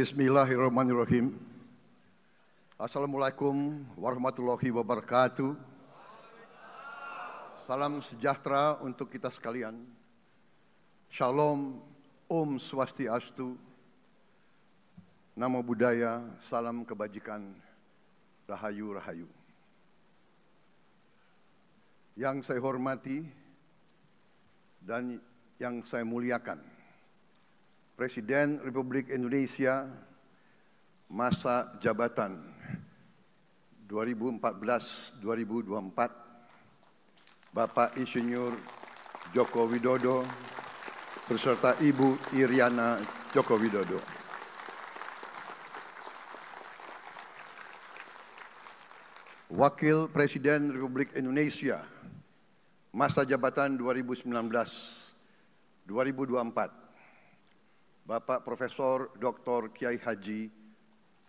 Bismillahirrahmanirrahim. Assalamualaikum warahmatullahi wabarakatuh. Salam sejahtera untuk kita sekalian. Shalom, Om Swastiastu, Namo Buddhaya, salam kebajikan, Rahayu Rahayu. Yang saya hormati dan yang saya muliakan, Presiden Republik Indonesia masa jabatan 2014-2024, Bapak Insinyur Joko Widodo beserta Ibu Iriana Joko Widodo. Wakil Presiden Republik Indonesia masa jabatan 2019-2024, Bapak Profesor Dr. Kiai Haji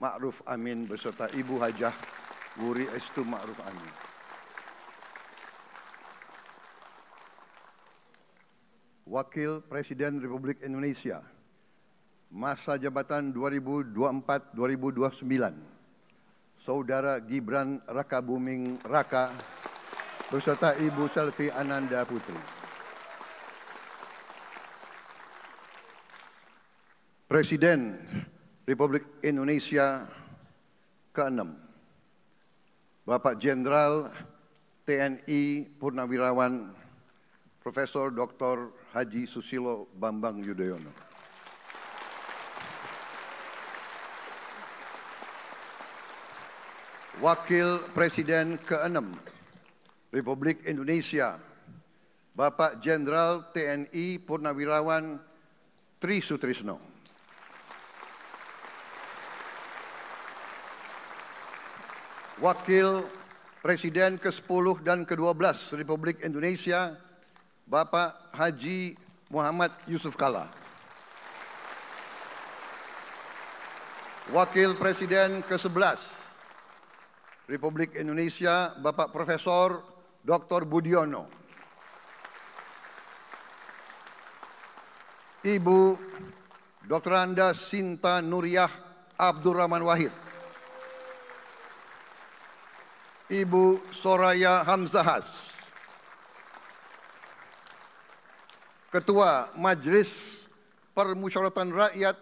Ma'ruf Amin beserta Ibu Hajah Wuri Estu Ma'ruf Amin. Wakil Presiden Republik Indonesia masa jabatan 2024-2029, Saudara Gibran Rakabuming Raka beserta Ibu Selvi Ananda Putri. Presiden Republik Indonesia ke-6, Bapak Jenderal TNI Purnawirawan Profesor Dr. Haji Susilo Bambang Yudhoyono. Wakil Presiden ke-6 Republik Indonesia, Bapak Jenderal TNI Purnawirawan Tri Sutrisno. Wakil Presiden ke-10 dan ke-12 Republik Indonesia, Bapak Haji Muhammad Yusuf Kalla. Wakil Presiden ke-11 Republik Indonesia, Bapak Profesor Dr. Budiono. Ibu Dr. Anda Sinta Nuriyah Abdurrahman Wahid. Ibu Soraya Hamzahas. Ketua Majelis Permusyawaratan Rakyat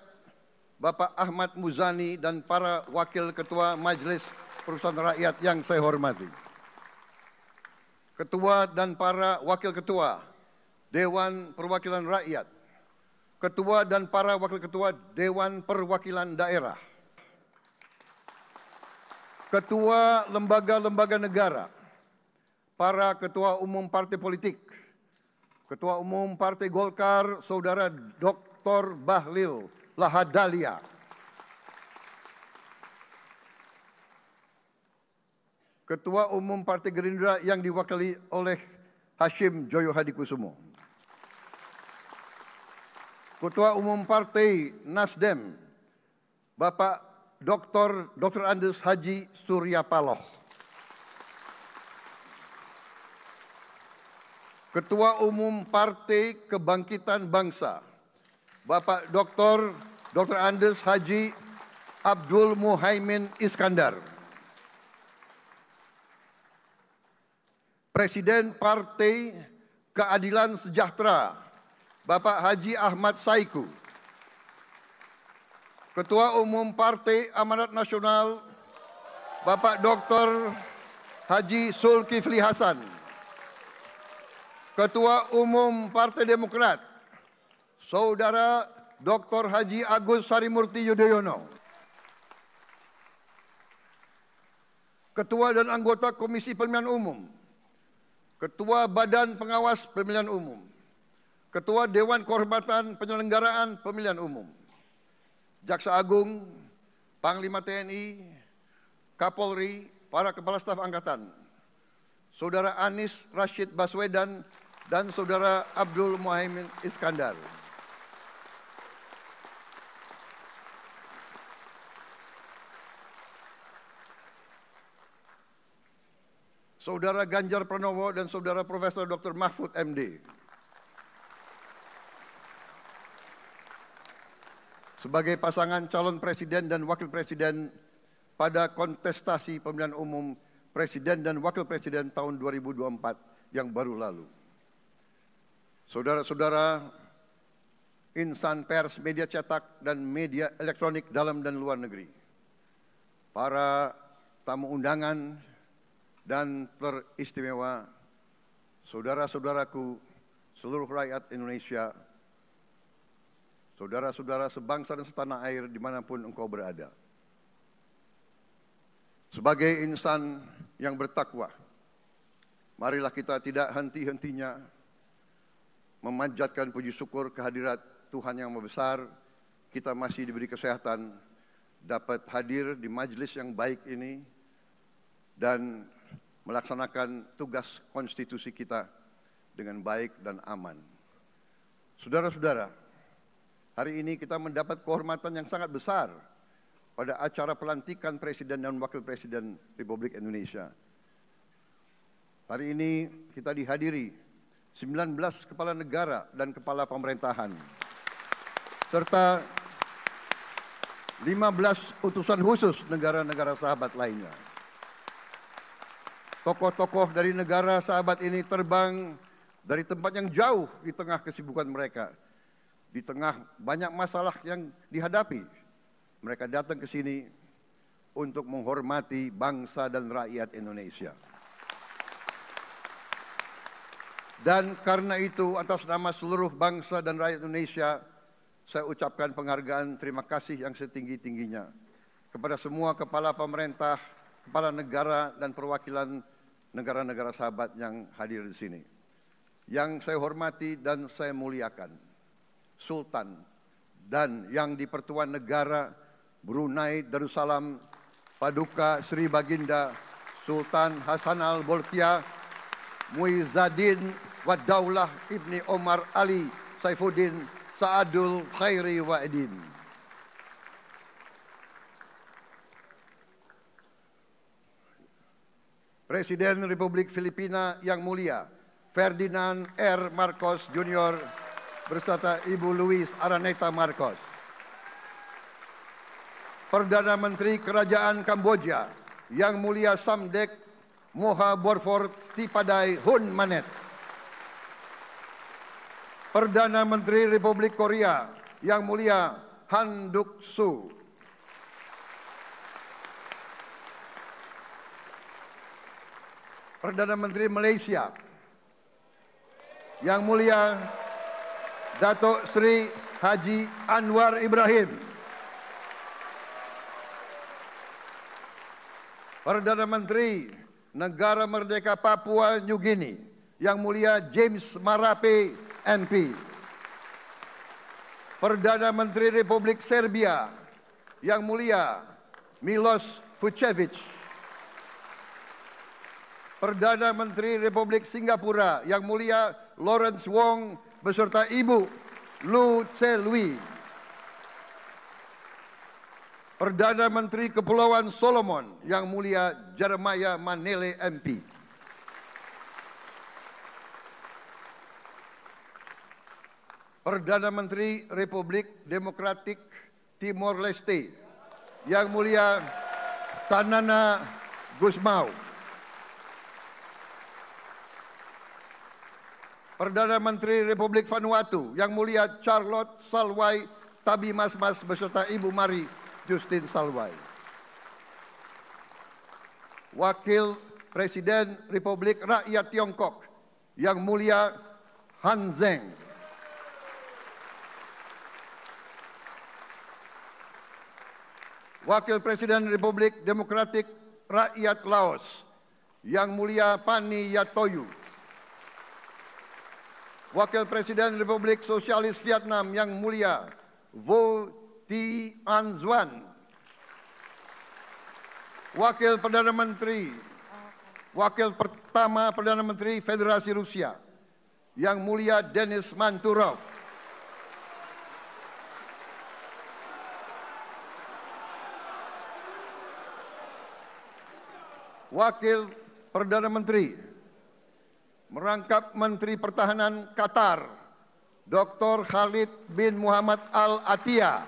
Bapak Ahmad Muzani dan para Wakil Ketua Majelis Permusyawaratan Rakyat yang saya hormati. Ketua dan para Wakil Ketua Dewan Perwakilan Rakyat. Ketua dan para Wakil Ketua Dewan Perwakilan Daerah. Ketua lembaga-lembaga negara, para ketua umum partai politik, Ketua Umum Partai Golkar, Saudara Dr. Bahlil Lahadalia, Ketua Umum Partai Gerindra yang diwakili oleh Hashim Joyo Hadikusumo, Ketua Umum Partai Nasdem, Bapak Dr. Andes Haji Surya Paloh. Ketua Umum Partai Kebangkitan Bangsa, Bapak Dr. Andes Haji Abdul Muhaimin Iskandar. Presiden Partai Keadilan Sejahtera, Bapak Haji Ahmad Saiku. Ketua Umum Partai Amanat Nasional, Bapak Dr. Haji Zulkifli Hasan. Ketua Umum Partai Demokrat, Saudara Dr. Haji Agus Harimurti Yudhoyono. Ketua dan anggota Komisi Pemilihan Umum, Ketua Badan Pengawas Pemilihan Umum, Ketua Dewan Kehormatan Penyelenggaraan Pemilihan Umum, Jaksa Agung, Panglima TNI, Kapolri, para Kepala Staf Angkatan, Saudara Anies Rashid Baswedan, dan Saudara Abdul Muhaimin Iskandar. Saudara Ganjar Pranowo dan Saudara Profesor Dr. Mahfud MD. sebagai pasangan calon presiden dan wakil presiden pada kontestasi pemilihan umum presiden dan wakil presiden tahun 2024 yang baru lalu. Saudara-saudara, insan pers, media cetak, dan media elektronik dalam dan luar negeri, para tamu undangan dan teristimewa, saudara-saudaraku, seluruh rakyat Indonesia, saudara-saudara sebangsa dan setanah air dimanapun engkau berada. Sebagai insan yang bertakwa, marilah kita tidak henti-hentinya memanjatkan puji syukur kehadirat Tuhan yang Maha Besar. Kita masih diberi kesehatan, dapat hadir di majelis yang baik ini dan melaksanakan tugas konstitusi kita dengan baik dan aman. Saudara-saudara, hari ini kita mendapat kehormatan yang sangat besar pada acara pelantikan Presiden dan Wakil Presiden Republik Indonesia. Hari ini kita dihadiri 19 kepala negara dan kepala pemerintahan, serta 15 utusan khusus negara-negara sahabat lainnya. Tokoh-tokoh dari negara sahabat ini terbang dari tempat yang jauh di tengah kesibukan mereka, di tengah banyak masalah yang dihadapi. Mereka datang ke sini untuk menghormati bangsa dan rakyat Indonesia. Dan karena itu, atas nama seluruh bangsa dan rakyat Indonesia, saya ucapkan penghargaan terima kasih yang setinggi-tingginya kepada semua kepala pemerintah, kepala negara, dan perwakilan negara-negara sahabat yang hadir di sini. Yang saya hormati dan saya muliakan, Sultan dan yang di Pertuan Negara Brunei Darussalam Paduka Sri Baginda Sultan Hassanal Bolkiah Muizzaddin Wadaulah Ibni Omar Ali Saifuddin Saadul Khairi Wa'idin. Presiden Republik Filipina yang mulia Ferdinand R. Marcos Jr. beserta Ibu Luis Araneta Marcos. Perdana Menteri Kerajaan Kamboja yang mulia Samdech Moha Borfor Tipadai Hun Manet. Perdana Menteri Republik Korea yang mulia Han Duck-soo. Perdana Menteri Malaysia yang mulia Datuk Seri Haji Anwar Ibrahim. Perdana Menteri Negara Merdeka Papua New Guinea yang mulia James Marape MP. Perdana Menteri Republik Serbia yang mulia Milos Vucevic. Perdana Menteri Republik Singapura yang mulia Lawrence Wong beserta Ibu Lu Tse Lui. Perdana Menteri Kepulauan Solomon yang mulia Jeremiah Manele MP. Perdana Menteri Republik Demokratik Timor Leste yang mulia Sanana Gusmao. Perdana Menteri Republik Vanuatu yang mulia Charlotte Salwai Tabimasmas beserta Ibu Mari Justin Salwai. Wakil Presiden Republik Rakyat Tiongkok yang mulia Han Zheng. Wakil Presiden Republik Demokratik Rakyat Laos yang mulia Pani Yatoyu. Wakil Presiden Republik Sosialis Vietnam yang mulia Vo Thi An Xuan. Wakil Pertama Perdana Menteri Federasi Rusia yang mulia Denis Manturov. Wakil Perdana Menteri merangkap Menteri Pertahanan Qatar Dr. Khalid bin Muhammad Al Attiyah.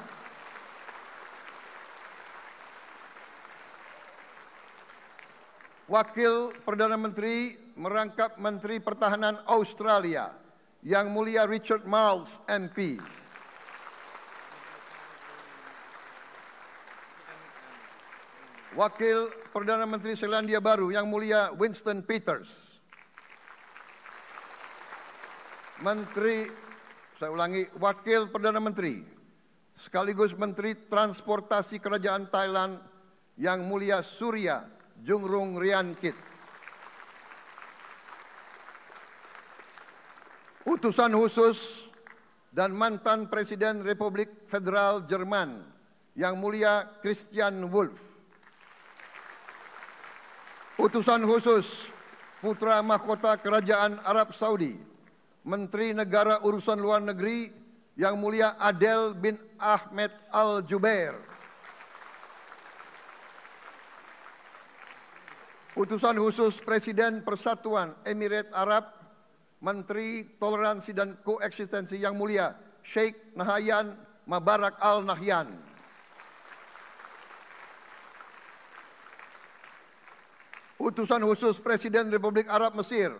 Wakil Perdana Menteri merangkap Menteri Pertahanan Australia, Yang Mulia Richard Marles, MP. Wakil Perdana Menteri Selandia Baru, Yang Mulia Winston Peters. Wakil Perdana Menteri sekaligus Menteri Transportasi Kerajaan Thailand, Yang Mulia Surya Jungrung Riankit. Utusan khusus dan mantan Presiden Republik Federal Jerman, Yang Mulia Christian Wulff. Utusan khusus Putra Mahkota Kerajaan Arab Saudi, Menteri Negara Urusan Luar Negeri, Yang Mulia Adel bin Ahmed Al-Jubair. Utusan khusus Presiden Persatuan Emirat Arab, Menteri Toleransi dan Koeksistensi, Yang Mulia Sheikh Nahyan Mubarak Al Nahyan. Utusan khusus Presiden Republik Arab Mesir,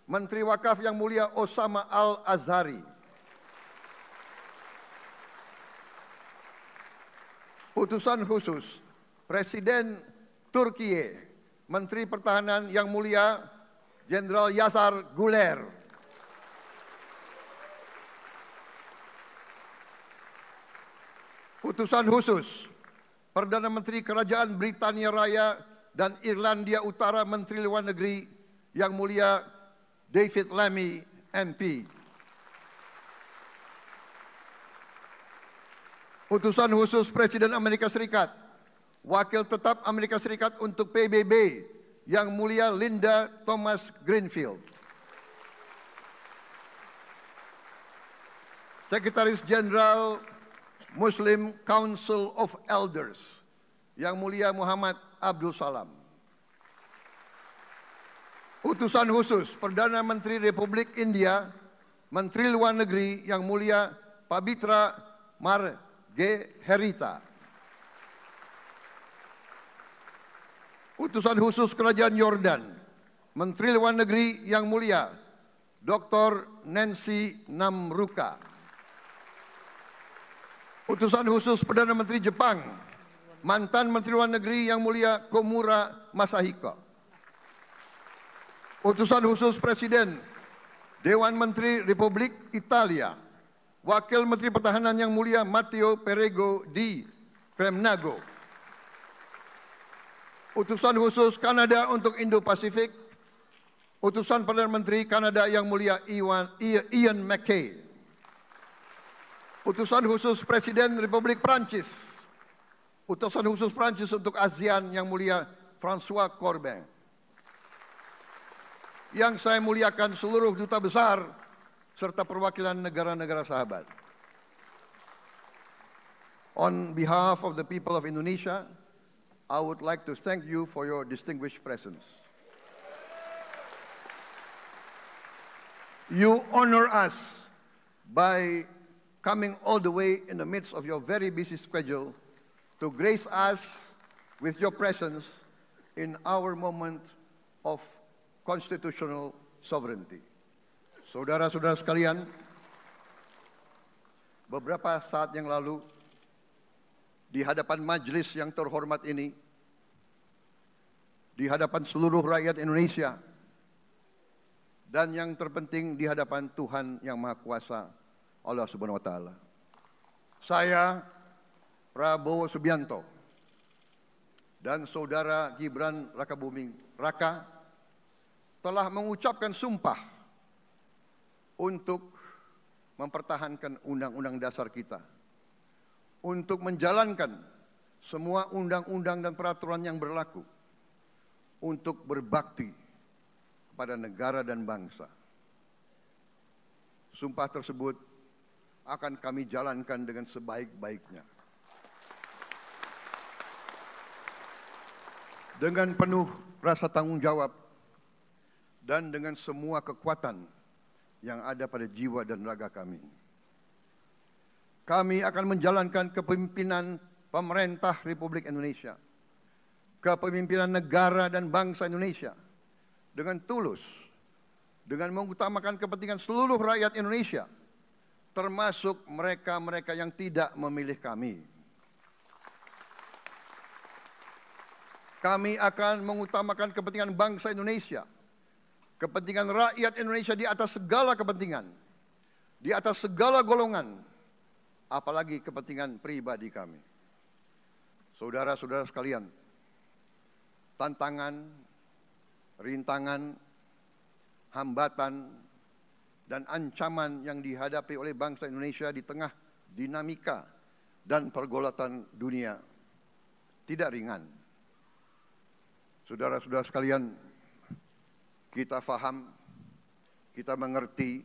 Menteri Wakaf, Yang Mulia Osama Al-Azhari. Utusan khusus Presiden Turkiye, Menteri Pertahanan, Yang Mulia Jenderal Yasar Guler. Utusan khusus Perdana Menteri Kerajaan Britania Raya dan Irlandia Utara, Menteri Luar Negeri, Yang Mulia David Lammy, MP. Utusan khusus Presiden Amerika Serikat, Wakil Tetap Amerika Serikat untuk PBB, Yang Mulia Linda Thomas Greenfield. Sekretaris Jenderal Muslim Council of Elders, Yang Mulia Muhammad Abdul Salam. Utusan khusus Perdana Menteri Republik India, Menteri Luar Negeri, Yang Mulia Pabitra Margherita. Utusan khusus Kerajaan Yordan, Menteri Luar Negeri, Yang Mulia Dr. Nancy Namruka. Utusan khusus Perdana Menteri Jepang, mantan Menteri Luar Negeri, Yang Mulia Komura Masahiko. Utusan khusus Presiden Dewan Menteri Republik Italia, Wakil Menteri Pertahanan, Yang Mulia Matteo Perego di Cremnago. Utusan khusus Kanada untuk Indo-Pasifik, Utusan Perdana Menteri Kanada, Yang Mulia Ian MacKay. Utusan khusus Presiden Republik Prancis, Utusan khusus Prancis untuk ASEAN, Yang Mulia François Corbin. Yang saya muliakan seluruh duta besar serta perwakilan negara-negara sahabat. On behalf of the people of Indonesia, I would like to thank you for your distinguished presence. You honor us by coming all the way in the midst of your very busy schedule to grace us with your presence in our moment of constitutional sovereignty. Saudara-saudara sekalian, beberapa saat yang lalu di hadapan majelis yang terhormat ini, di hadapan seluruh rakyat Indonesia, dan yang terpenting di hadapan Tuhan Yang Maha Kuasa, Allah Subhanahu wa Ta'ala, saya Prabowo Subianto dan Saudara Gibran Rakabuming Raka telah mengucapkan sumpah untuk mempertahankan Undang-Undang Dasar kita, untuk menjalankan semua undang-undang dan peraturan yang berlaku, untuk berbakti kepada negara dan bangsa. Sumpah tersebut akan kami jalankan dengan sebaik-baiknya, dengan penuh rasa tanggung jawab dan dengan semua kekuatan yang ada pada jiwa dan raga kami. Kami akan menjalankan kepemimpinan pemerintah Republik Indonesia kepemimpinan negara dan bangsa Indonesia dengan tulus, dengan mengutamakan kepentingan seluruh rakyat Indonesia, termasuk mereka-mereka yang tidak memilih kami. Kami akan mengutamakan kepentingan bangsa Indonesia, kepentingan rakyat Indonesia di atas segala kepentingan, di atas segala golongan, apalagi kepentingan pribadi kami. Saudara-saudara sekalian, tantangan, rintangan, hambatan, dan ancaman yang dihadapi oleh bangsa Indonesia di tengah dinamika dan pergolatan dunia tidak ringan. Saudara-saudara sekalian, kita faham, kita mengerti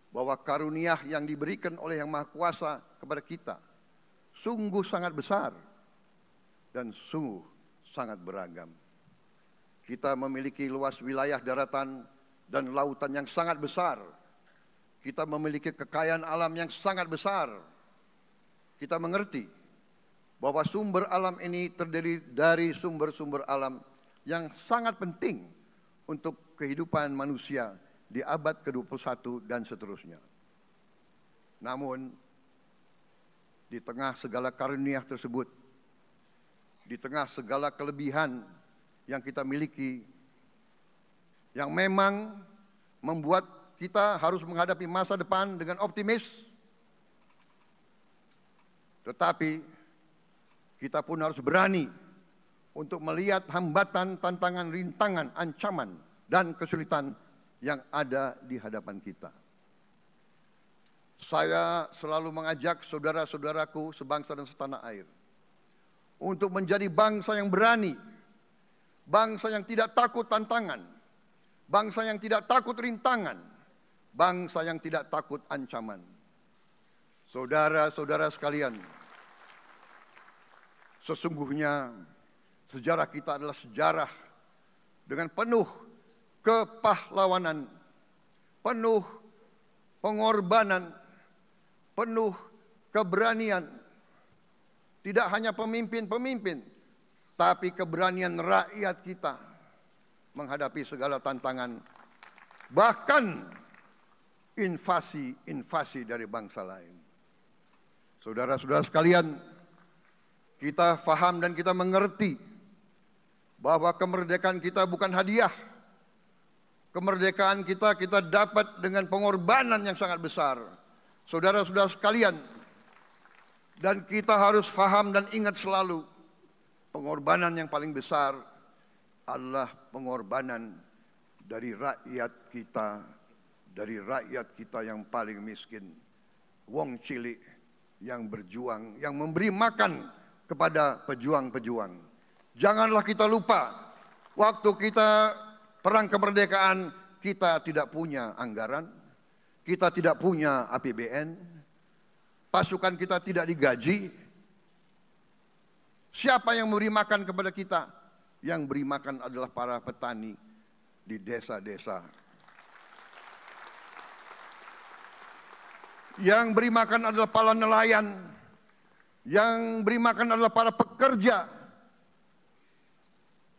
bahwa karunia yang diberikan oleh Yang Maha Kuasa kepada kita sungguh sangat besar dan sungguh sangat beragam. Kita memiliki luas wilayah daratan dan lautan yang sangat besar. Kita memiliki kekayaan alam yang sangat besar. Kita mengerti bahwa sumber alam ini terdiri dari sumber-sumber alam yang sangat penting untuk kehidupan manusia di abad ke-21 dan seterusnya. Namun, di tengah segala karunia tersebut, di tengah segala kelebihan yang kita miliki, yang memang membuat kita harus menghadapi masa depan dengan optimis, tetapi kita pun harus berani untuk melihat hambatan, tantangan, rintangan, ancaman, dan kesulitan yang ada di hadapan kita. Saya selalu mengajak saudara-saudaraku sebangsa dan setanah air untuk menjadi bangsa yang berani, bangsa yang tidak takut tantangan, bangsa yang tidak takut rintangan, bangsa yang tidak takut ancaman. Saudara-saudara sekalian, sesungguhnya sejarah kita adalah sejarah dengan penuh kepahlawanan, penuh pengorbanan, penuh keberanian. Tidak hanya pemimpin-pemimpin, tapi keberanian rakyat kita menghadapi segala tantangan, bahkan invasi-invasi dari bangsa lain. Saudara-saudara sekalian, kita faham dan kita mengerti bahwa kemerdekaan kita bukan hadiah. Kemerdekaan kita dapat dengan pengorbanan yang sangat besar. Saudara-saudara sekalian, dan kita harus faham dan ingat selalu, pengorbanan yang paling besar adalah pengorbanan dari rakyat kita yang paling miskin. Wong cilik yang berjuang, yang memberi makan kepada pejuang-pejuang. Janganlah kita lupa, waktu kita perang kemerdekaan, kita tidak punya anggaran, kita tidak punya APBN, pasukan kita tidak digaji. Siapa yang memberi makan kepada kita? Yang beri makan adalah para petani di desa-desa. Yang beri makan adalah para nelayan. Yang beri makan adalah para pekerja.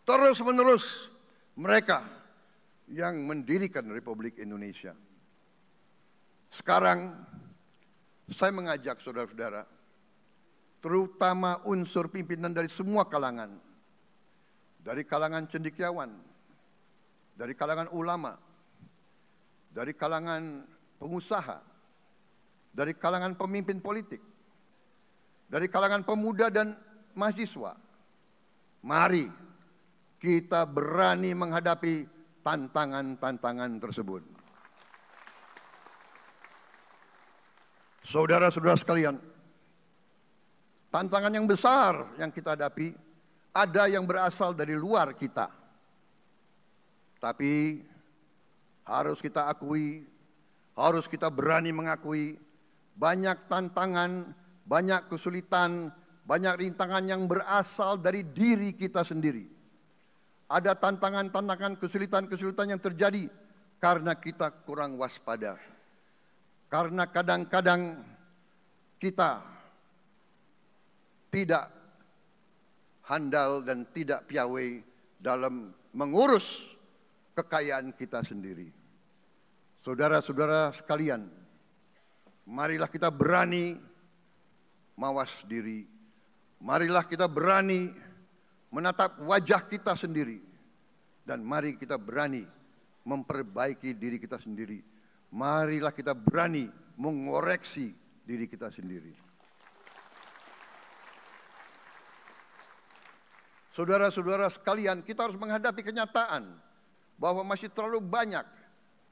Terus-menerus mereka yang mendirikan Republik Indonesia. Sekarang saya mengajak saudara-saudara, terutama unsur pimpinan dari semua kalangan, dari kalangan cendekiawan, dari kalangan ulama, dari kalangan pengusaha, dari kalangan pemimpin politik, dari kalangan pemuda dan mahasiswa. Mari kita berani menghadapi tantangan-tantangan tersebut. Saudara-saudara sekalian, tantangan yang besar yang kita hadapi ada yang berasal dari luar kita. Tapi harus kita akui, harus kita berani mengakui, banyak tantangan, banyak kesulitan, banyak rintangan yang berasal dari diri kita sendiri. Ada tantangan-tantangan, kesulitan-kesulitan yang terjadi karena kita kurang waspada. Karena kadang-kadang kita tidak handal dan tidak piawai dalam mengurus kekayaan kita sendiri. Saudara-saudara sekalian, marilah kita berani mawas diri. Marilah kita berani menatap wajah kita sendiri. Dan mari kita berani memperbaiki diri kita sendiri. Marilah kita berani mengoreksi diri kita sendiri. Saudara-saudara sekalian, kita harus menghadapi kenyataan bahwa masih terlalu banyak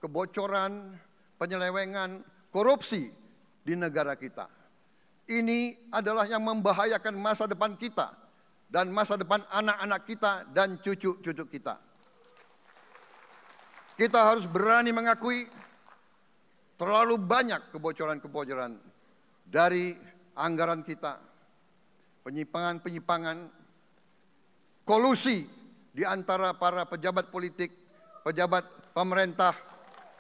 kebocoran, penyelewengan, korupsi di negara kita. Ini adalah yang membahayakan masa depan kita dan masa depan anak-anak kita dan cucu-cucu kita. Kita harus berani mengakui terlalu banyak kebocoran-kebocoran dari anggaran kita, penyimpangan-penyimpangan, kolusi di antara para pejabat politik, pejabat pemerintah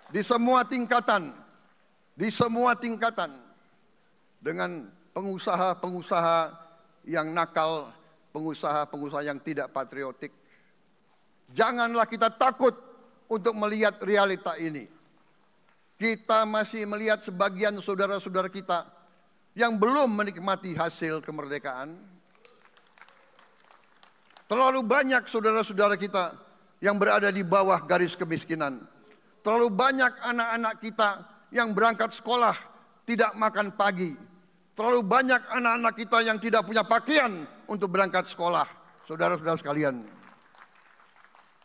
di semua tingkatan, dengan pengusaha-pengusaha yang nakal, pengusaha-pengusaha yang tidak patriotik. Janganlah kita takut untuk melihat realita ini. Kita masih melihat sebagian saudara-saudara kita yang belum menikmati hasil kemerdekaan. Terlalu banyak saudara-saudara kita yang berada di bawah garis kemiskinan. Terlalu banyak anak-anak kita yang berangkat sekolah tidak makan pagi. Terlalu banyak anak-anak kita yang tidak punya pakaian untuk berangkat sekolah. Saudara-saudara sekalian,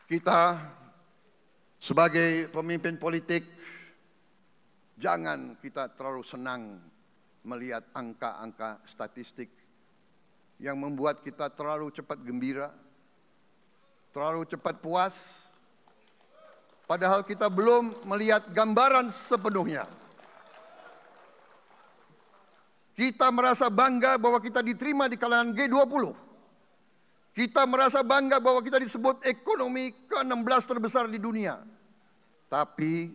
kita sebagai pemimpin politik, jangan kita terlalu senang melihat angka-angka statistik yang membuat kita terlalu cepat gembira, terlalu cepat puas, padahal kita belum melihat gambaran sepenuhnya. Kita merasa bangga bahwa kita diterima di kalangan G20. Kita merasa bangga bahwa kita disebut ekonomi ke-16 terbesar di dunia. Tapi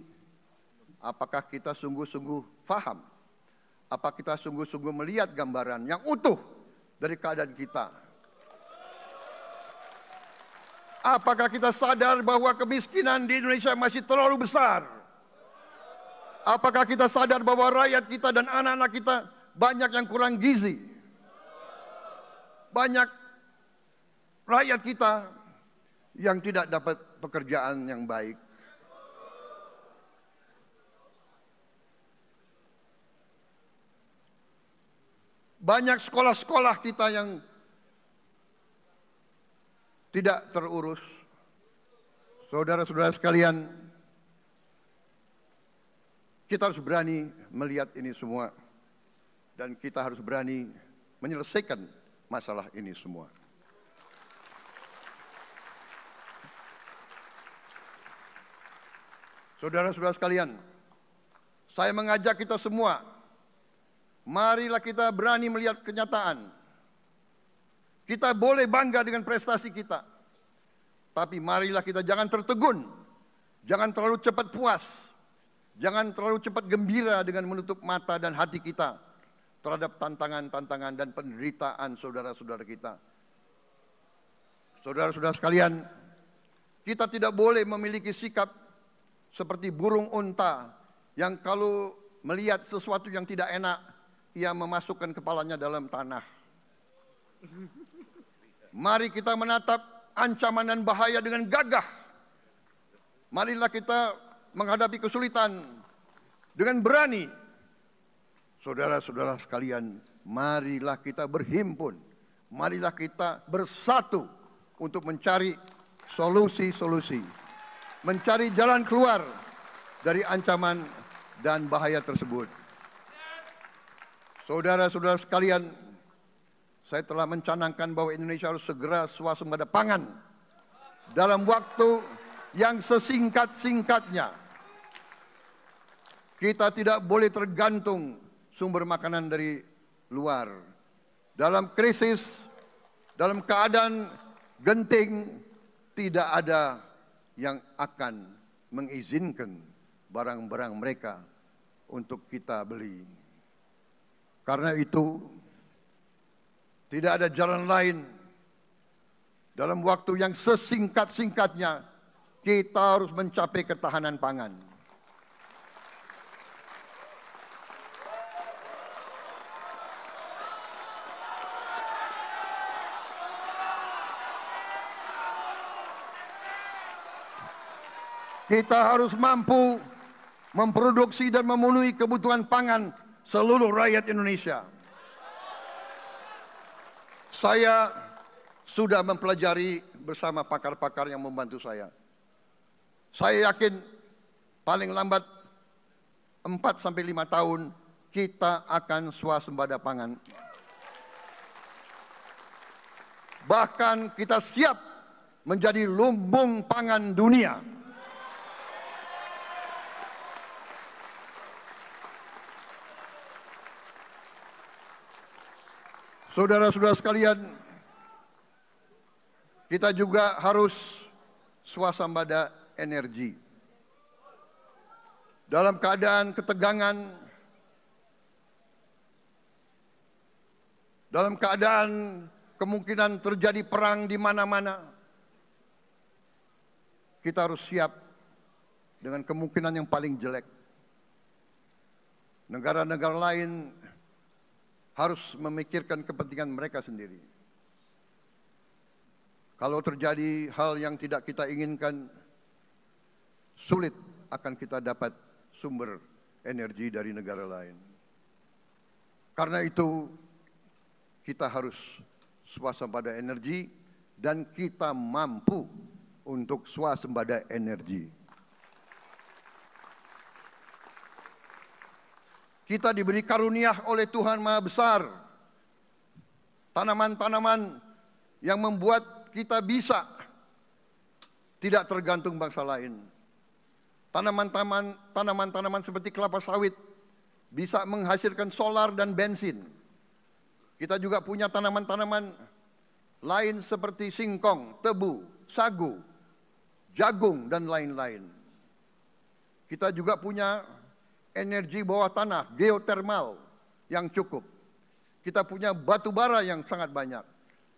apakah kita sungguh-sungguh faham? Apakah kita sungguh-sungguh melihat gambaran yang utuh dari keadaan kita? Apakah kita sadar bahwa kemiskinan di Indonesia masih terlalu besar? Apakah kita sadar bahwa rakyat kita dan anak-anak kita banyak yang kurang gizi? Banyak rakyat kita yang tidak dapat pekerjaan yang baik. Banyak sekolah-sekolah kita yang tidak terurus. Saudara-saudara sekalian, kita harus berani melihat ini semua. Dan kita harus berani menyelesaikan masalah ini semua. Saudara-saudara sekalian, saya mengajak kita semua, marilah kita berani melihat kenyataan. Kita boleh bangga dengan prestasi kita, tapi marilah kita jangan tertegun, jangan terlalu cepat puas, jangan terlalu cepat gembira dengan menutup mata dan hati kita terhadap tantangan-tantangan dan penderitaan saudara-saudara kita. Saudara-saudara sekalian, kita tidak boleh memiliki sikap seperti burung unta yang kalau melihat sesuatu yang tidak enak, ia memasukkan kepalanya dalam tanah. Mari kita menatap ancaman dan bahaya dengan gagah. Marilah kita menghadapi kesulitan dengan berani. Saudara-saudara sekalian, marilah kita berhimpun. Marilah kita bersatu untuk mencari solusi-solusi. Mencari jalan keluar dari ancaman dan bahaya tersebut. Saudara-saudara sekalian, saya telah mencanangkan bahwa Indonesia harus segera swasembada pangan dalam waktu yang sesingkat-singkatnya. Kita tidak boleh tergantung sumber makanan dari luar. Dalam krisis, dalam keadaan genting, tidak ada yang akan mengizinkan barang-barang mereka untuk kita beli. Karena itu, tidak ada jalan lain dalam waktu yang sesingkat-singkatnya kita harus mencapai ketahanan pangan. Kita harus mampu memproduksi dan memenuhi kebutuhan pangan seluruh rakyat Indonesia. Saya sudah mempelajari bersama pakar-pakar yang membantu saya. Saya yakin paling lambat 4 sampai 5 tahun kita akan swasembada pangan. Bahkan kita siap menjadi lumbung pangan dunia. Saudara-saudara sekalian, kita juga harus swasembada energi. Dalam keadaan ketegangan, dalam keadaan kemungkinan terjadi perang di mana-mana, kita harus siap dengan kemungkinan yang paling jelek. Negara-negara lain harus memikirkan kepentingan mereka sendiri. Kalau terjadi hal yang tidak kita inginkan, sulit akan kita dapat sumber energi dari negara lain. Karena itu, kita harus swasembada energi dan kita mampu untuk swasembada energi. Kita diberi karunia oleh Tuhan Maha Besar. Tanaman-tanaman yang membuat kita bisa tidak tergantung bangsa lain. Tanaman-tanaman seperti kelapa sawit bisa menghasilkan solar dan bensin. Kita juga punya tanaman-tanaman lain seperti singkong, tebu, sagu, jagung, dan lain-lain. Kita juga punya energi bawah tanah, geotermal yang cukup. Kita punya batu bara yang sangat banyak.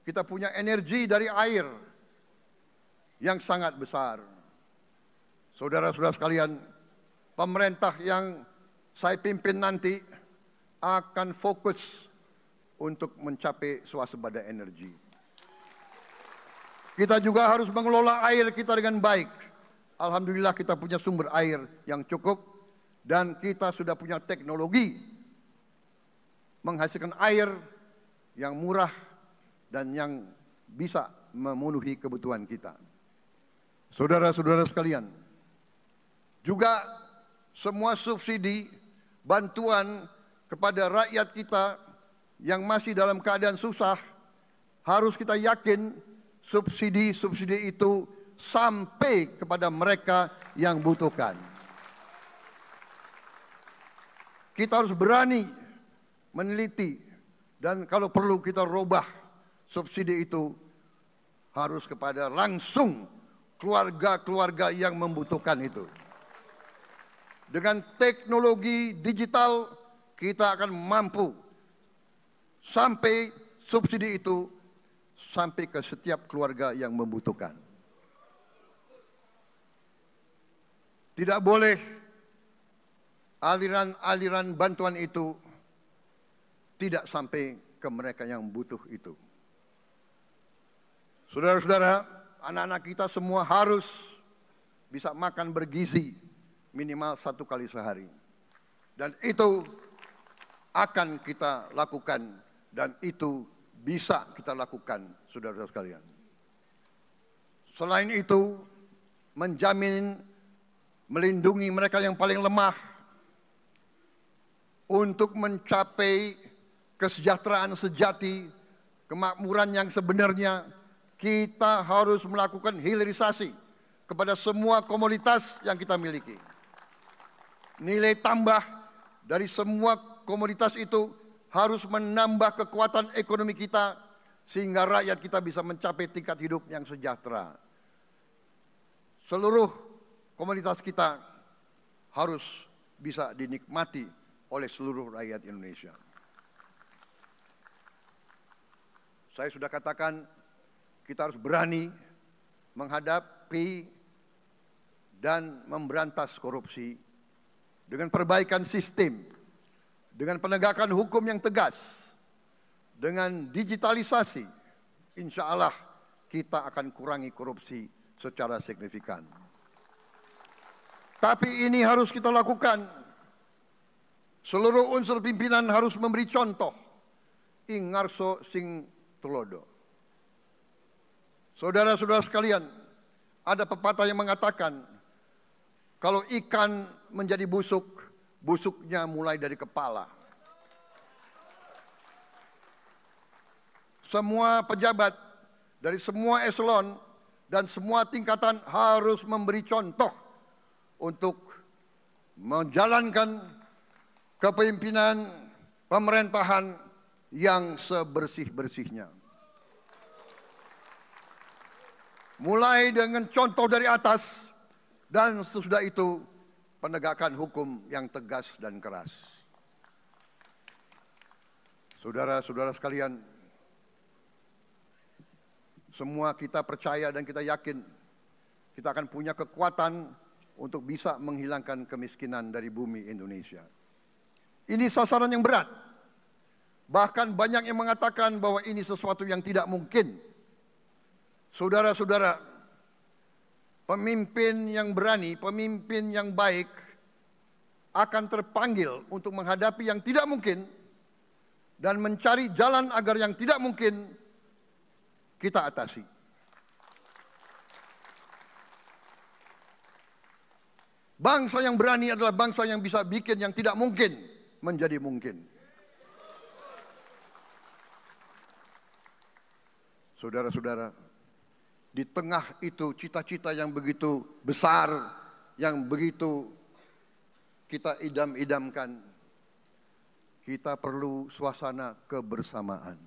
Kita punya energi dari air yang sangat besar. Saudara-saudara sekalian, pemerintah yang saya pimpin nanti akan fokus untuk mencapai swasembada energi. Kita juga harus mengelola air kita dengan baik. Alhamdulillah kita punya sumber air yang cukup. Dan kita sudah punya teknologi menghasilkan air yang murah dan yang bisa memenuhi kebutuhan kita. Saudara-saudara sekalian, juga semua subsidi, bantuan kepada rakyat kita yang masih dalam keadaan susah, harus kita yakin subsidi-subsidi itu sampai kepada mereka yang butuhkan. Kita harus berani meneliti dan kalau perlu kita robah subsidi itu harus kepada langsung keluarga-keluarga yang membutuhkan itu. Dengan teknologi digital kita akan mampu sampai subsidi itu sampai ke setiap keluarga yang membutuhkan. Tidak boleh aliran-aliran bantuan itu tidak sampai ke mereka yang butuh itu. Saudara-saudara, anak-anak kita semua harus bisa makan bergizi minimal 1 kali sehari. Dan itu akan kita lakukan dan itu bisa kita lakukan, saudara-saudara sekalian. Selain itu, menjamin melindungi mereka yang paling lemah untuk mencapai kesejahteraan sejati, kemakmuran yang sebenarnya, kita harus melakukan hilirisasi kepada semua komoditas yang kita miliki. Nilai tambah dari semua komoditas itu harus menambah kekuatan ekonomi kita sehingga rakyat kita bisa mencapai tingkat hidup yang sejahtera. Seluruh komoditas kita harus bisa dinikmati oleh seluruh rakyat Indonesia. Saya sudah katakan, kita harus berani menghadapi dan memberantas korupsi dengan perbaikan sistem, dengan penegakan hukum yang tegas, dengan digitalisasi. Insya Allah kita akan kurangi korupsi secara signifikan. Tapi ini harus kita lakukan. Seluruh unsur pimpinan harus memberi contoh. Ing ngarso sing tulodo. Saudara-saudara sekalian, ada pepatah yang mengatakan, kalau ikan menjadi busuk, busuknya mulai dari kepala. Semua pejabat dari semua eselon dan semua tingkatan harus memberi contoh untuk menjalankan kepemimpinan pemerintahan yang sebersih-bersihnya. Mulai dengan contoh dari atas dan sesudah itu penegakan hukum yang tegas dan keras. Saudara-saudara sekalian, semua kita percaya dan kita yakin kita akan punya kekuatan untuk bisa menghilangkan kemiskinan dari bumi Indonesia. Ini sasaran yang berat. Bahkan banyak yang mengatakan bahwa ini sesuatu yang tidak mungkin. Saudara-saudara, pemimpin yang berani, pemimpin yang baik akan terpanggil untuk menghadapi yang tidak mungkin dan mencari jalan agar yang tidak mungkin kita atasi. Bangsa yang berani adalah bangsa yang bisa bikin yang tidak mungkin menjadi mungkin. Saudara-saudara, di tengah itu cita-cita yang begitu besar, yang begitu kita idam-idamkan, kita perlu suasana kebersamaan.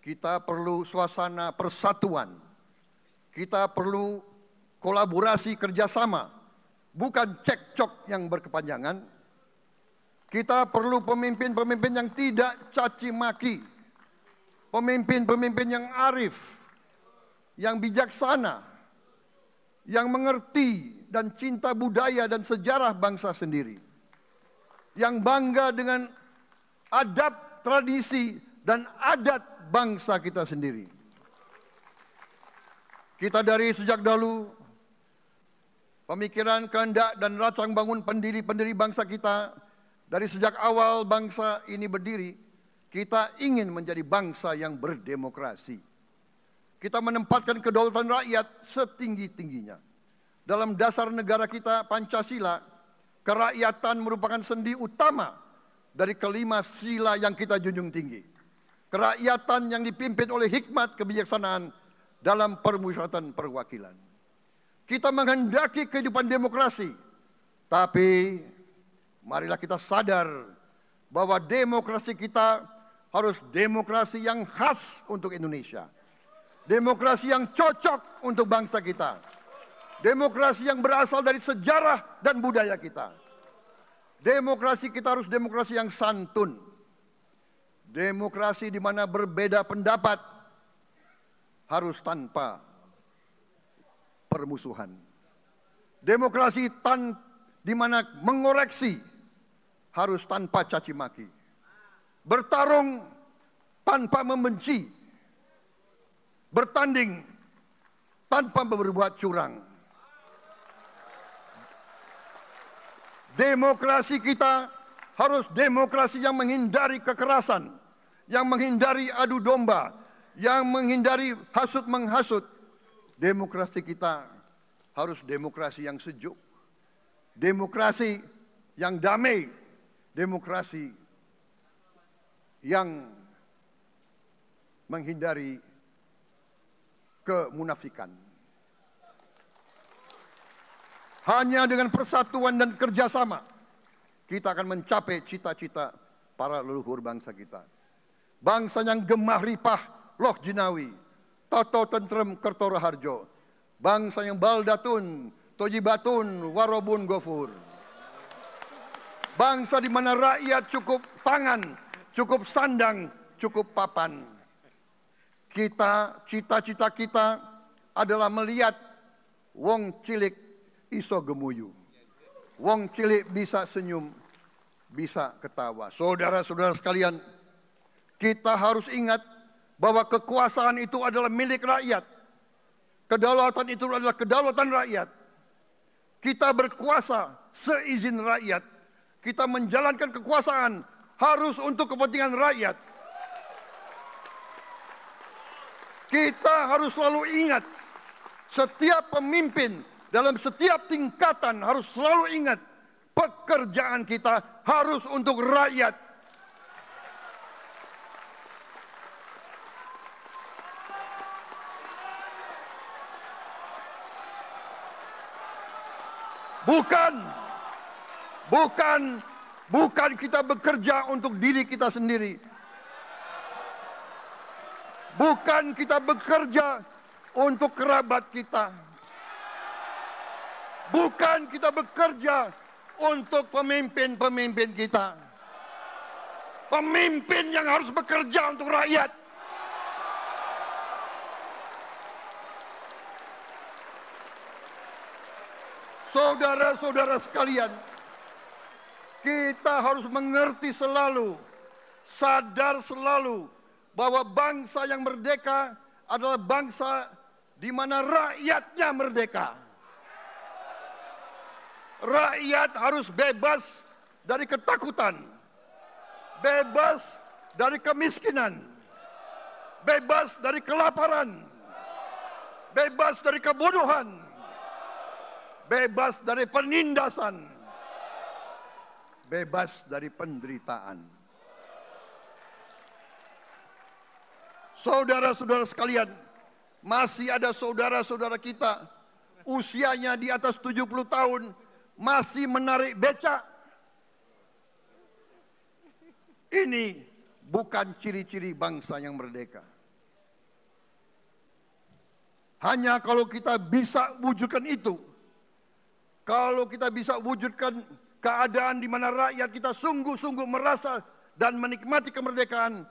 Kita perlu suasana persatuan. Kita perlu kolaborasi kerjasama. Bukan cekcok yang berkepanjangan. Kita perlu pemimpin-pemimpin yang tidak caci maki. Pemimpin-pemimpin yang arif, yang bijaksana, yang mengerti dan cinta budaya dan sejarah bangsa sendiri. Yang bangga dengan adab, tradisi, dan adat bangsa kita sendiri. Kita dari sejak dahulu pemikiran, kehendak, dan rancang bangun pendiri-pendiri bangsa kita, dari sejak awal bangsa ini berdiri, kita ingin menjadi bangsa yang berdemokrasi. Kita menempatkan kedaulatan rakyat setinggi-tingginya. Dalam dasar negara kita, Pancasila, kerakyatan merupakan sendi utama dari kelima sila yang kita junjung tinggi. Kerakyatan yang dipimpin oleh hikmat kebijaksanaan dalam permusyawaratan perwakilan. Kita menghendaki kehidupan demokrasi, tapi marilah kita sadar bahwa demokrasi kita harus demokrasi yang khas untuk Indonesia. Demokrasi yang cocok untuk bangsa kita. Demokrasi yang berasal dari sejarah dan budaya kita. Demokrasi kita harus demokrasi yang santun. Demokrasi di mana berbeda pendapat harus tanpa permusuhan. Demokrasi di mana mengoreksi harus tanpa caci maki. Bertarung tanpa membenci. Bertanding tanpa berbuat curang. Demokrasi kita harus demokrasi yang menghindari kekerasan, yang menghindari adu domba, yang menghindari hasut menghasut. Demokrasi kita harus demokrasi yang sejuk, demokrasi yang damai, demokrasi yang menghindari kemunafikan. Hanya dengan persatuan dan kerjasama kita akan mencapai cita-cita para leluhur bangsa kita. Bangsa yang gemah ripah loh jinawi, toto tentrem kertoro harjo. Bangsa yang baldatun, tojibatun, warobun gofur. Bangsa di mana rakyat cukup pangan, cukup sandang, cukup papan. cita-cita kita adalah melihat wong cilik iso gemuyu. Wong cilik bisa senyum, bisa ketawa. Saudara-saudara sekalian, kita harus ingat bahwa kekuasaan itu adalah milik rakyat. Kedaulatan itu adalah kedaulatan rakyat. Kita berkuasa seizin rakyat. Kita menjalankan kekuasaan harus untuk kepentingan rakyat. Kita harus selalu ingat, setiap pemimpin dalam setiap tingkatan harus selalu ingat, pekerjaan kita harus untuk rakyat. Bukan kita bekerja untuk diri kita sendiri. Bukan kita bekerja untuk kerabat kita. Bukan kita bekerja untuk pemimpin-pemimpin kita. Pemimpin yang harus bekerja untuk rakyat. Saudara-saudara sekalian, kita harus mengerti selalu, sadar selalu, bahwa bangsa yang merdeka adalah bangsa di mana rakyatnya merdeka. Rakyat harus bebas dari ketakutan, bebas dari kemiskinan, bebas dari kelaparan, bebas dari kebodohan, bebas dari penindasan, bebas dari penderitaan. Saudara-saudara sekalian, masih ada saudara-saudara kita usianya di atas 70 tahun masih menarik becak. Ini bukan ciri-ciri bangsa yang merdeka. Hanya kalau kita bisa wujudkan itu, kalau kita bisa wujudkan keadaan di mana rakyat kita sungguh-sungguh merasa dan menikmati kemerdekaan,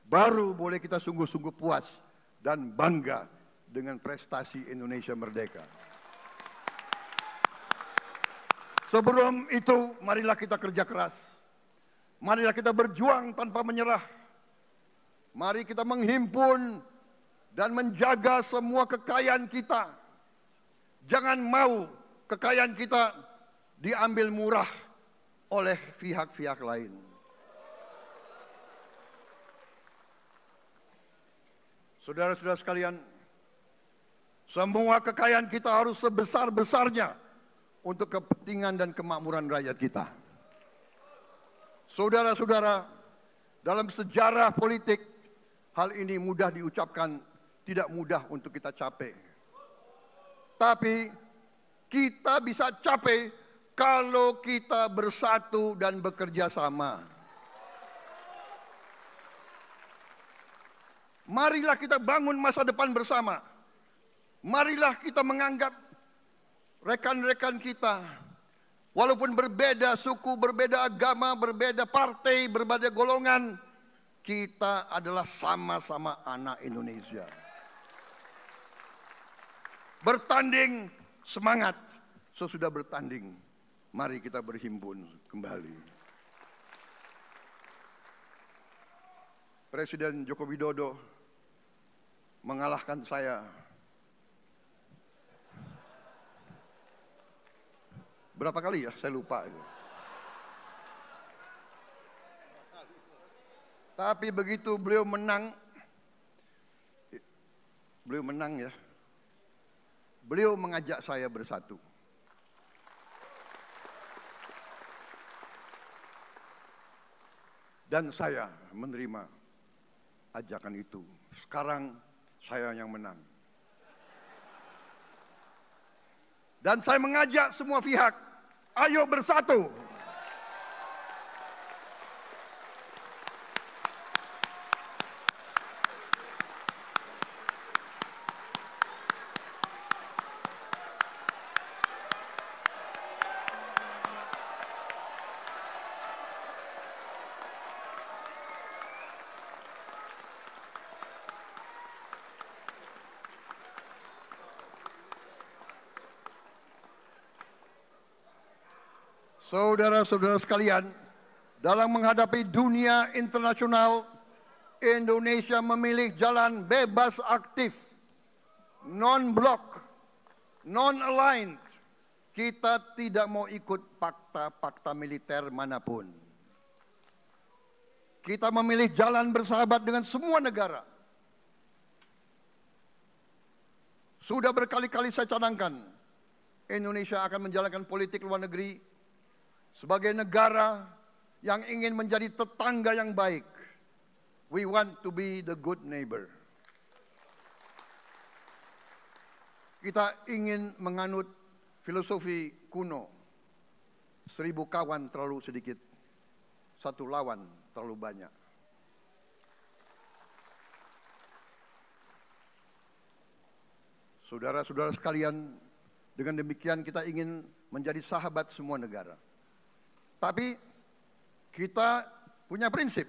baru boleh kita sungguh-sungguh puas dan bangga dengan prestasi Indonesia merdeka. Sebelum itu, marilah kita kerja keras. Marilah kita berjuang tanpa menyerah. Mari kita menghimpun dan menjaga semua kekayaan kita. Jangan mau kekayaan kita diambil murah oleh pihak-pihak lain. Saudara-saudara sekalian, semua kekayaan kita harus sebesar-besarnya untuk kepentingan dan kemakmuran rakyat kita. Saudara-saudara, dalam sejarah politik, hal ini mudah diucapkan, tidak mudah untuk kita capai. Tapi kita bisa capai kalau kita bersatu dan bekerja sama. Marilah kita bangun masa depan bersama. Marilah kita menganggap rekan-rekan kita, walaupun berbeda suku, berbeda agama, berbeda partai, berbeda golongan, kita adalah sama-sama anak Indonesia. Bertanding semangat, sesudah bertanding, mari kita berhimpun kembali. Presiden Joko Widodo mengalahkan saya berapa kali ya, saya lupa itu. Tapi begitu beliau menang ya, beliau mengajak saya bersatu. Dan saya menerima ajakan itu. Sekarang saya yang menang. Dan saya mengajak semua pihak, ayo bersatu. Saudara-saudara sekalian, dalam menghadapi dunia internasional, Indonesia memilih jalan bebas aktif, non-blok, non-aligned. Kita tidak mau ikut fakta-fakta militer manapun. Kita memilih jalan bersahabat dengan semua negara. Sudah berkali-kali saya cadangkan, Indonesia akan menjalankan politik luar negeri sebagai negara yang ingin menjadi tetangga yang baik. We want to be the good neighbor. Kita ingin menganut filosofi kuno, 1000 kawan terlalu sedikit, 1 lawan terlalu banyak. Saudara-saudara sekalian, dengan demikian kita ingin menjadi sahabat semua negara. Tapi kita punya prinsip.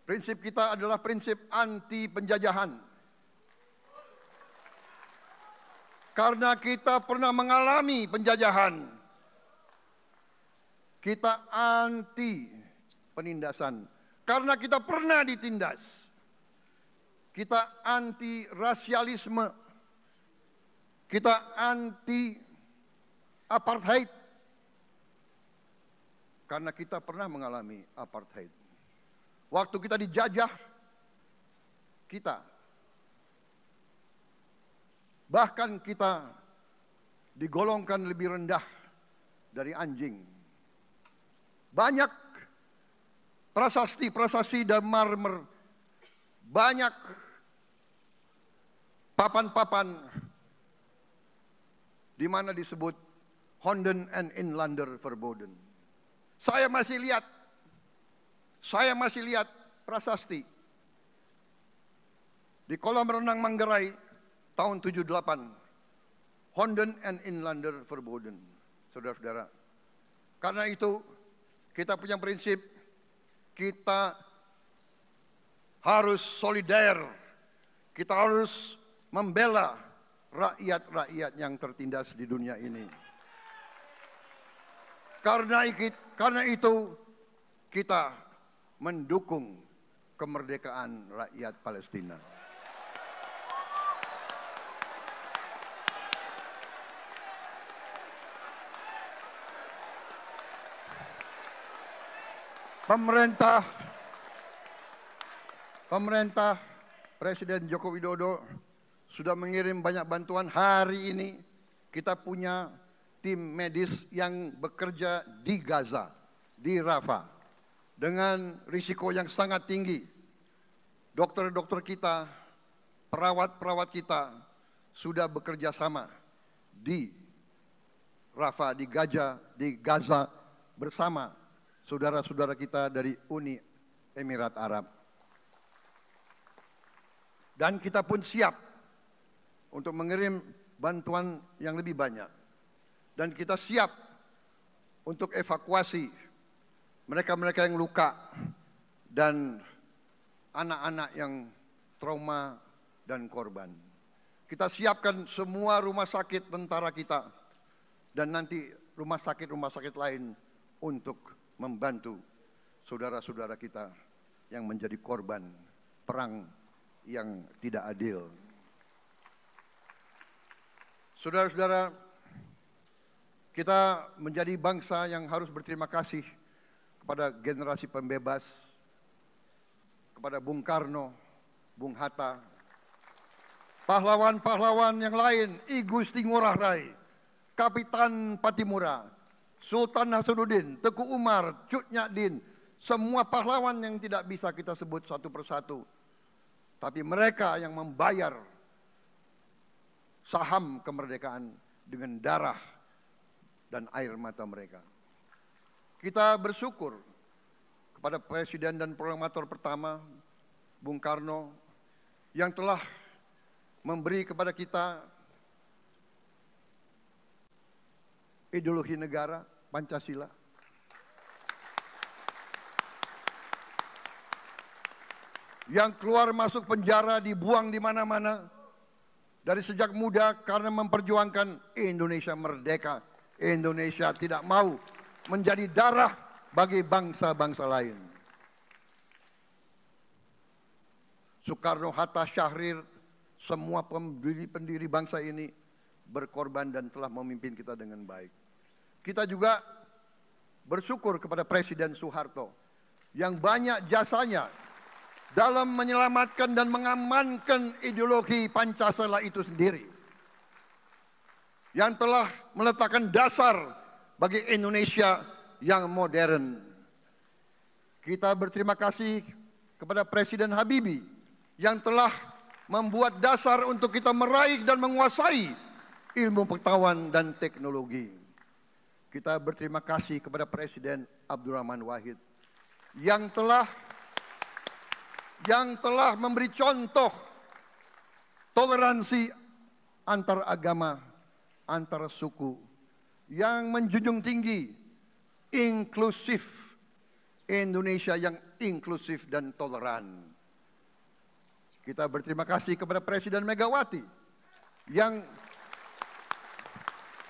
Prinsip kita adalah prinsip anti penjajahan. Karena kita pernah mengalami penjajahan, kita anti penindasan. Karena kita pernah ditindas, kita anti rasialisme, kita anti apartheid. Karena kita pernah mengalami apartheid. Waktu kita dijajah, bahkan kita digolongkan lebih rendah dari anjing. Banyak prasasti dan marmer, banyak papan-papan di mana disebut Honden en Inlander Verboden. Saya masih lihat prasasti di kolam renang Manggarai tahun 78, Honden en Inlander Verboden, saudara-saudara. Karena itu kita punya prinsip, kita harus solider, kita harus membela rakyat-rakyat yang tertindas di dunia ini. Karena itu kita mendukung kemerdekaan rakyat Palestina. Pemerintah Presiden Joko Widodo sudah mengirim banyak bantuan. Hari ini kita punya tim medis yang bekerja di Gaza, di Rafah, dengan risiko yang sangat tinggi. Dokter-dokter kita, perawat-perawat kita sudah bekerja sama di Rafah, di Gaza bersama saudara-saudara kita dari Uni Emirat Arab. Dan kita pun siap untuk mengirim bantuan yang lebih banyak. Dan kita siap untuk evakuasi mereka-mereka yang luka dan anak-anak yang trauma dan korban. Kita siapkan semua rumah sakit tentara kita dan nanti rumah sakit lain untuk membantu saudara-saudara kita yang menjadi korban perang yang tidak adil. Saudara-saudara, kita menjadi bangsa yang harus berterima kasih kepada generasi pembebas, kepada Bung Karno, Bung Hatta, pahlawan-pahlawan yang lain, I Gusti Ngurah Rai, Kapitan Patimura, Sultan Hasanuddin, Teku Umar, Cut Nyak semua pahlawan yang tidak bisa kita sebut satu persatu. Tapi mereka yang membayar saham kemerdekaan dengan darah dan air mata mereka. Kita bersyukur kepada Presiden dan Proklamator pertama, Bung Karno, yang telah memberi kepada kita ideologi negara, Pancasila. Yang keluar masuk penjara, dibuang di mana-mana dari sejak muda karena memperjuangkan Indonesia merdeka Indonesia tidak mau menjadi darah bagi bangsa-bangsa lain. Soekarno, Hatta, Syahrir, semua pendiri bangsa ini berkorban dan telah memimpin kita dengan baik. Kita juga bersyukur kepada Presiden Soeharto yang banyak jasanya dalam menyelamatkan dan mengamankan ideologi Pancasila itu sendiri, yang telah meletakkan dasar bagi Indonesia yang modern. Kita berterima kasih kepada Presiden Habibie yang telah membuat dasar untuk kita meraih dan menguasai ilmu pengetahuan dan teknologi. Kita berterima kasih kepada Presiden Abdurrahman Wahid yang telah memberi contoh toleransi antar agama, antar suku, yang menjunjung tinggi inklusif, Indonesia yang inklusif dan toleran. Kita berterima kasih kepada Presiden Megawati yang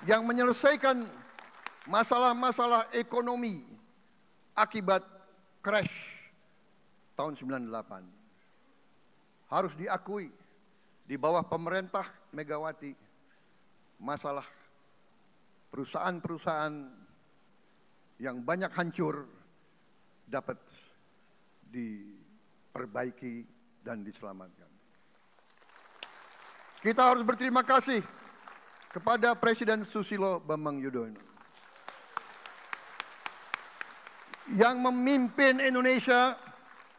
menyelesaikan masalah-masalah ekonomi akibat crash tahun 98. Harus diakui, di bawah pemerintah Megawati, masalah perusahaan-perusahaan yang banyak hancur dapat diperbaiki dan diselamatkan. Kita harus berterima kasih kepada Presiden Susilo Bambang Yudhoyono yang memimpin Indonesia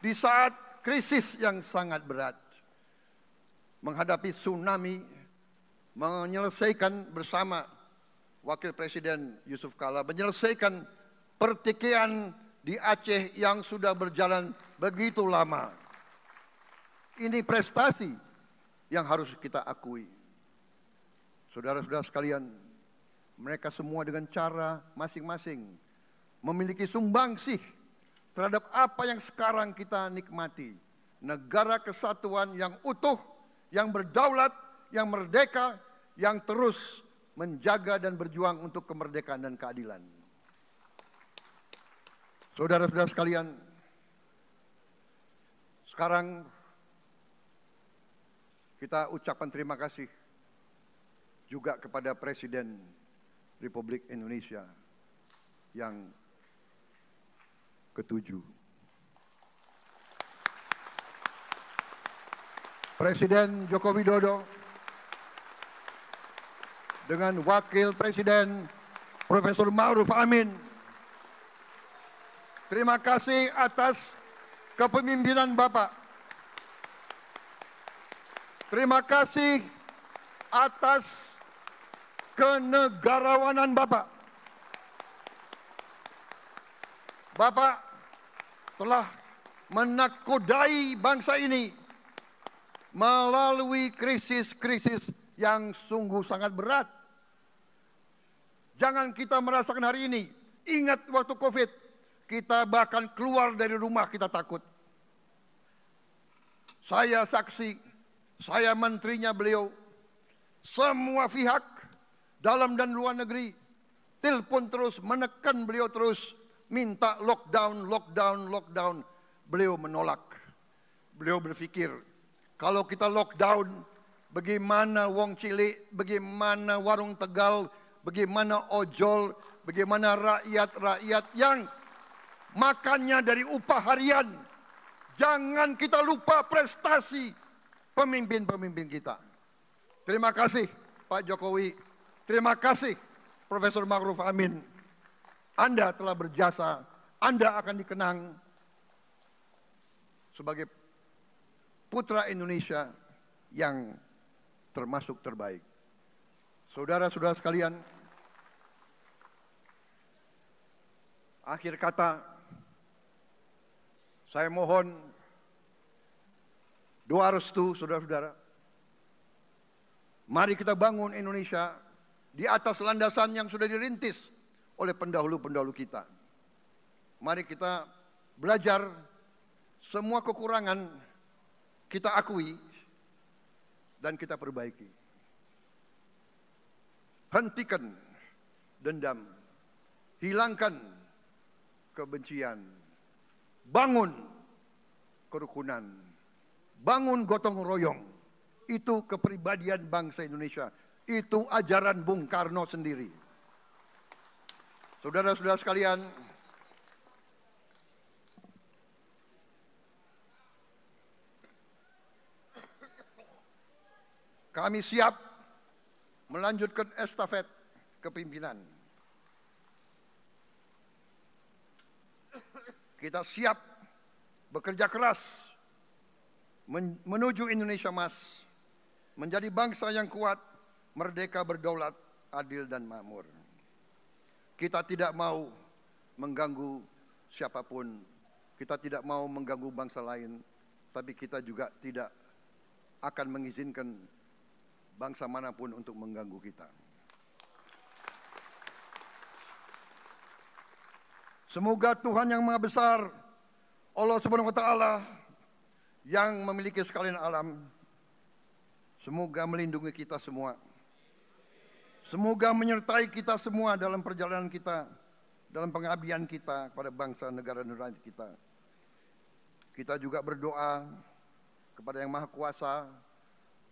di saat krisis yang sangat berat, menghadapi tsunami, menyelesaikan bersama Wakil Presiden Yusuf Kala, menyelesaikan pertikaian di Aceh yang sudah berjalan begitu lama. Ini prestasi yang harus kita akui. Saudara-saudara sekalian, mereka semua dengan cara masing-masing memiliki sumbangsih terhadap apa yang sekarang kita nikmati. Negara kesatuan yang utuh, yang berdaulat, yang merdeka, yang terus menjaga dan berjuang untuk kemerdekaan dan keadilan. Saudara-saudara sekalian, sekarang kita ucapkan terima kasih juga kepada Presiden Republik Indonesia yang ke-7. Presiden Joko Widodo dengan Wakil Presiden Profesor Ma'ruf Amin. Terima kasih atas kepemimpinan Bapak. Terima kasih atas kenegarawanan Bapak. Bapak telah menakodai bangsa ini melalui krisis-krisis yang sungguh sangat berat. Jangan kita merasakan hari ini. Ingat waktu COVID, kita bahkan keluar dari rumah kita takut. Saya saksi, saya menterinya beliau, semua pihak dalam dan luar negeri telepon terus, menekan beliau terus, minta lockdown, lockdown, lockdown. Beliau menolak. Beliau berpikir, kalau kita lockdown, bagaimana wong cilik, bagaimana warung Tegal, bagaimana ojol, bagaimana rakyat-rakyat yang makannya dari upah harian. Jangan kita lupa prestasi pemimpin-pemimpin kita. Terima kasih Pak Jokowi. Terima kasih Profesor Ma'ruf Amin. Anda telah berjasa. Anda akan dikenang sebagai putra Indonesia yang termasuk terbaik. Saudara-saudara sekalian, akhir kata, saya mohon doa restu saudara-saudara. Mari kita bangun Indonesia di atas landasan yang sudah dirintis oleh pendahulu-pendahulu kita. Mari kita belajar semua kekurangan kita akui dan kita perbaiki. Hentikan dendam, hilangkan kebencian, bangun kerukunan, bangun gotong royong. Itu kepribadian bangsa Indonesia. Itu ajaran Bung Karno sendiri. Saudara-saudara sekalian, kami siap melanjutkan estafet kepimpinan. Kita siap bekerja keras menuju Indonesia Emas, menjadi bangsa yang kuat, merdeka, berdaulat, adil dan makmur. Kita tidak mau mengganggu siapapun, kita tidak mau mengganggu bangsa lain, tapi kita juga tidak akan mengizinkan bangsa manapun untuk mengganggu kita. Semoga Tuhan yang Maha Besar, Allah Subhanahu wa Ta'ala, yang memiliki sekalian alam, semoga melindungi kita semua. Semoga menyertai kita semua dalam perjalanan kita, dalam pengabdian kita kepada bangsa, negara, dan rakyat kita. Kita juga berdoa kepada Yang Maha Kuasa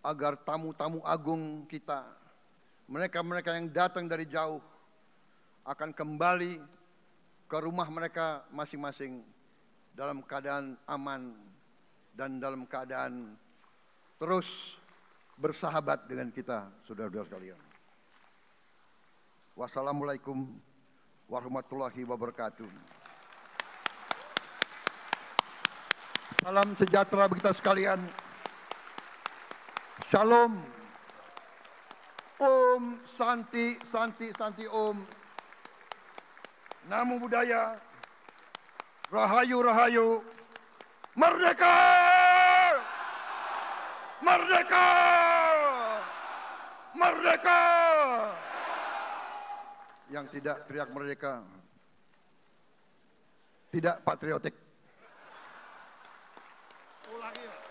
agar tamu-tamu agung kita, mereka-mereka yang datang dari jauh, akan kembali ke rumah mereka masing-masing dalam keadaan aman dan dalam keadaan terus bersahabat dengan kita, saudara-saudara sekalian. Wassalamualaikum warahmatullahi wabarakatuh. Salam sejahtera bagi kita sekalian. Shalom. Om Santi, Santi, Santi Om. Namo Buddhaya. Rahayu, Rahayu. Merdeka! Merdeka! Merdeka! Yang tidak teriak merdeka tidak patriotik. Ulangi.